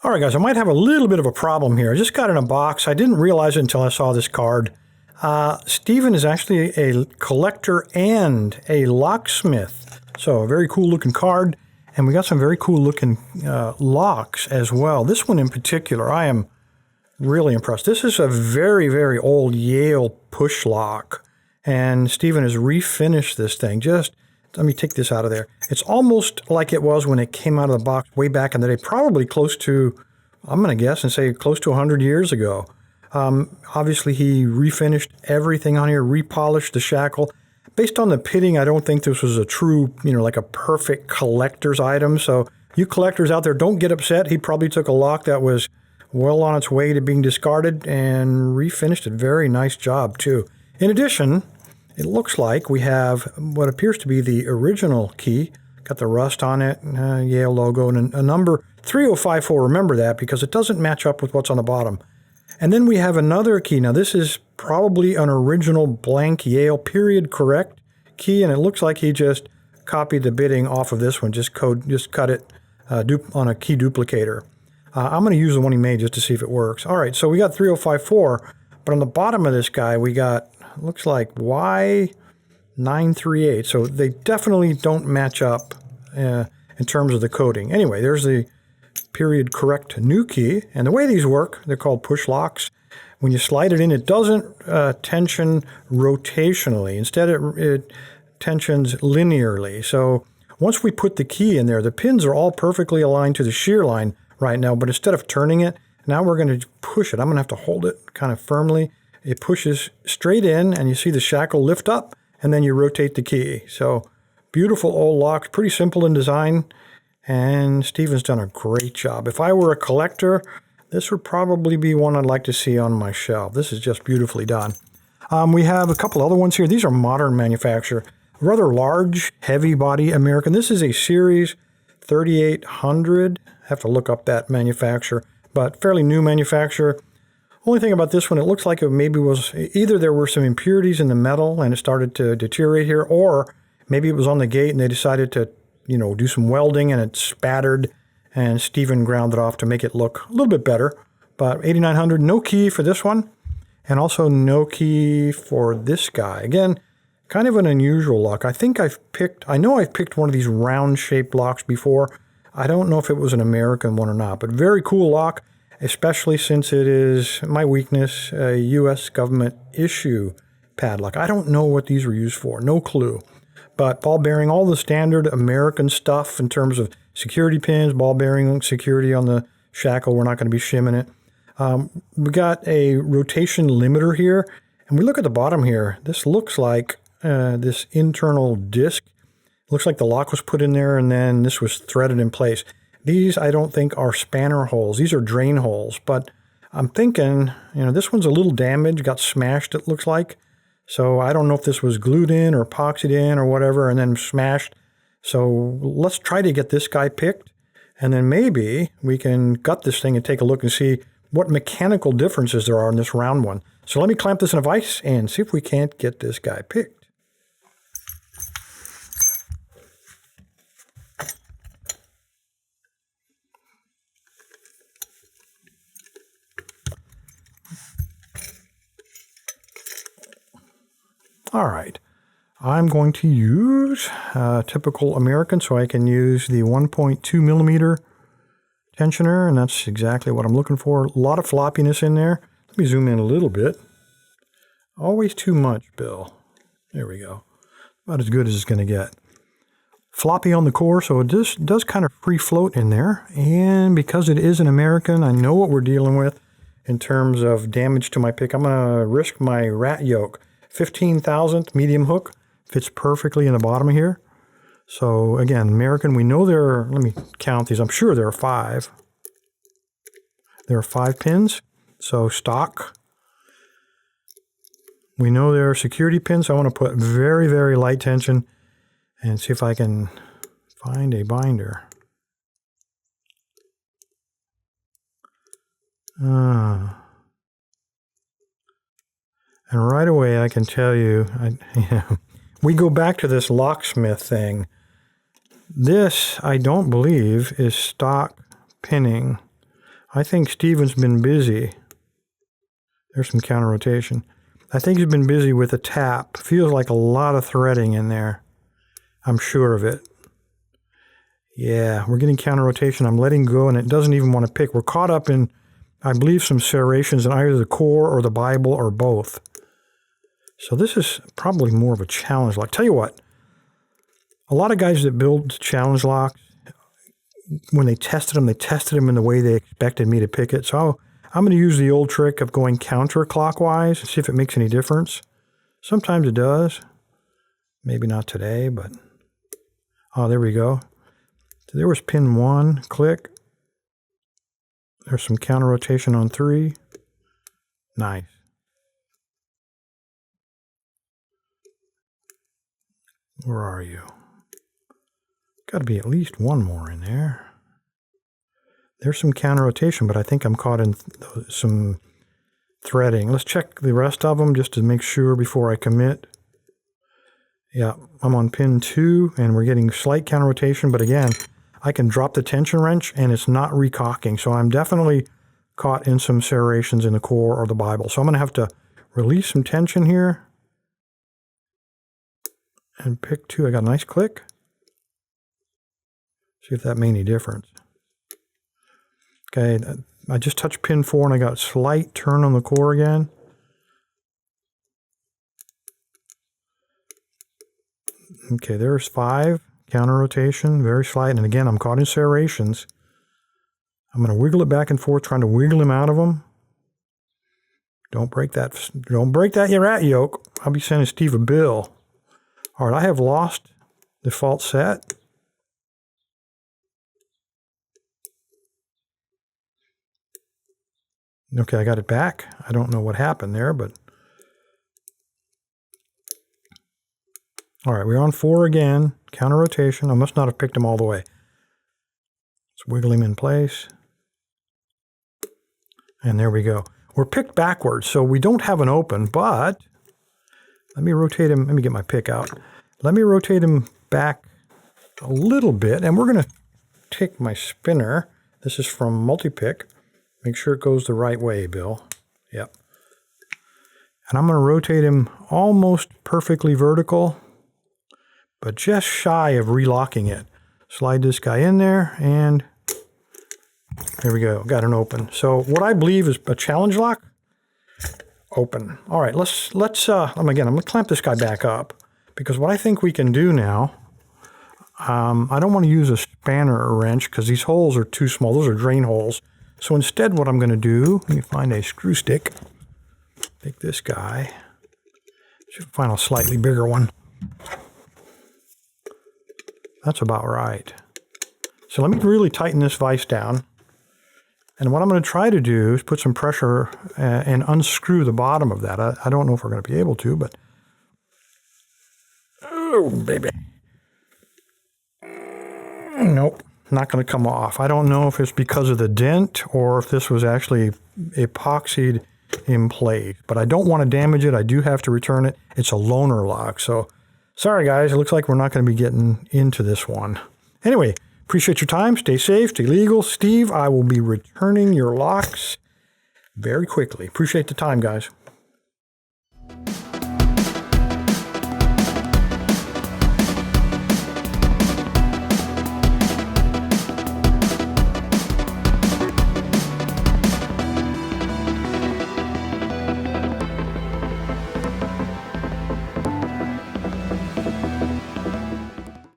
All right, guys, I might have a little bit of a problem here. I just got in a box. I didn't realize it until I saw this card. Stephen is actually a collector and a locksmith. So a very cool looking card. And we got some very cool looking locks as well. This one in particular, I am really impressed. This is a very, very old Yale push lock. And Stephen has refinished this thing. Just let me take this out of there. It's almost like it was when it came out of the box way back in the day, probably close to, I'm going to guess and say close to 100 years ago. Obviously, he refinished everything on here, repolished the shackle. Based on the pitting, I don't think this was a true, like a perfect collector's item. So you collectors out there, don't get upset. He probably took a lock that was well on its way to being discarded and refinished it. Very nice job, too. In addition, it looks like we have what appears to be the original key. Got the rust on it, Yale logo, and a number 3054. Remember that because it doesn't match up with what's on the bottom. And then we have another key. Now, this is probably an original blank Yale period correct key, and it looks like he just copied the bitting off of this one, just cut it on a key duplicator. I'm going to use the one he made just to see if it works. All right, so we got 3054, but on the bottom of this guy, we got looks like Y938. So they definitely don't match up in terms of the coding. Anyway, there's the period correct new key. And the way these work, they're called push locks. When you slide it in, it doesn't tension rotationally. Instead, it tensions linearly. So once we put the key in there, the pins are all perfectly aligned to the shear line right now. But instead of turning it, now we're going to push it. I'm going to have to hold it kind of firmly. It pushes straight in, and you see the shackle lift up, and then you rotate the key. So beautiful old lock, pretty simple in design, and Stephen's done a great job. If I were a collector, this would probably be one I'd like to see on my shelf. This is just beautifully done. We have a couple other ones here. These are modern manufacture. Rather large, heavy body American. This is a Series 3800. I have to look up that manufacturer, but fairly new manufacturer. Only thing about this one, it looks like it maybe was either there were some impurities in the metal and it started to deteriorate here, or maybe it was on the gate and they decided to, do some welding and it spattered, and Stephen ground it off to make it look a little bit better. But 8900, no key for this one, and also no key for this guy. Again, kind of an unusual lock. I know I've picked one of these round-shaped locks before. I don't know if it was an American one or not, but very cool lock. Especially since it is my weakness, a U.S. government issue padlock. I don't know what these were used for, no clue. But ball bearing, all the standard American stuff in terms of security pins, ball bearing security on the shackle. We're not going to be shimming it. We got a rotation limiter here. And we look at the bottom here. This looks like this internal disc. Looks like the lock was put in there and then this was threaded in place. These, I don't think, are spanner holes. These are drain holes. But I'm thinking, this one's a little damaged, got smashed, it looks like. So I don't know if this was glued in or epoxied in or whatever and then smashed. So let's try to get this guy picked. And then maybe we can gut this thing and take a look and see what mechanical differences there are in this round one. So let me clamp this in a vise and see if we can't get this guy picked. All right, I'm going to use typical American, so I can use the 1.2 millimeter tensioner, and that's exactly what I'm looking for. A lot of floppiness in there. Let me zoom in a little bit. Always too much, Bill. There we go. About as good as it's going to get. Floppy on the core, so it just does kind of free float in there. And because it is an American, I know what we're dealing with in terms of damage to my pick. I'm going to risk my rat yoke. 15,000th medium hook fits perfectly in the bottom here. So again, American, we know let me count these. I'm sure there are 5. There are 5 pins. So stock. We know there are security pins. So I want to put very, very light tension and see if I can find a binder. And right away, I can tell you, we go back to this locksmith thing. This, I don't believe, is stock pinning. I think Steven's been busy. There's some counter rotation. I think he's been busy with a tap. Feels like a lot of threading in there. I'm sure of it. Yeah, we're getting counter rotation. I'm letting go, and it doesn't even want to pick. We're caught up in, I believe, some serrations in either the core or the Bible or both. So this is probably more of a challenge lock. Tell you what, a lot of guys that build challenge locks, when they tested them in the way they expected me to pick it. So I'm going to use the old trick of going counterclockwise and see if it makes any difference. Sometimes it does. Maybe not today, but... Oh, there we go. So there was pin 1. Click. There's some counter rotation on 3. Nice. Where are you? Got to be at least one more in there. There's some counter rotation, but I think I'm caught in some threading. Let's check the rest of them just to make sure before I commit. Yeah, I'm on pin 2, and we're getting slight counter rotation, but again, I can drop the tension wrench, and it's not recocking. So I'm definitely caught in some serrations in the core or the Bible. So I'm going to have to release some tension here and pick 2. I got a nice click. See if that made any difference. Okay, I just touched pin 4 and I got a slight turn on the core again. Okay, there's 5, counter rotation, very slight. And again, I'm caught in serrations. I'm going to wiggle it back and forth, trying to wiggle him out of them. Don't break that. Don't break that rat yoke. I'll be sending Steve a bill. All right, I have lost the default set. Okay, I got it back. I don't know what happened there, but... All right, we're on 4 again. Counter rotation. I must not have picked him all the way. Let's wiggle him in place. And there we go. We're picked backwards, so we don't have an open, but... Let me rotate him. Let me get my pick out. Let me rotate him back a little bit, and we're going to take my spinner. This is from Multipick. Make sure it goes the right way, Bill. Yep. And I'm going to rotate him almost perfectly vertical, but just shy of relocking it. Slide this guy in there, and there we go. Got an open. So what I believe is a challenge lock. Open. All right, let's again, I'm going to clamp this guy back up, because what I think we can do now, I don't want to use a spanner or wrench because these holes are too small. Those are drain holes. So instead what I'm going to do, let me find a screw stick. Take this guy. Should find a slightly bigger one. That's about right. So let me really tighten this vise down. And what I'm going to try to do is put some pressure and unscrew the bottom of that. I don't know if we're going to be able to, but... Oh, baby. Nope, not going to come off. I don't know if it's because of the dent or if this was actually epoxied in place. But I don't want to damage it. I do have to return it. It's a loaner lock. So, sorry guys, it looks like we're not going to be getting into this one. Anyway, appreciate your time. Stay safe, stay legal. Steve, I will be returning your locks very quickly. Appreciate the time, guys.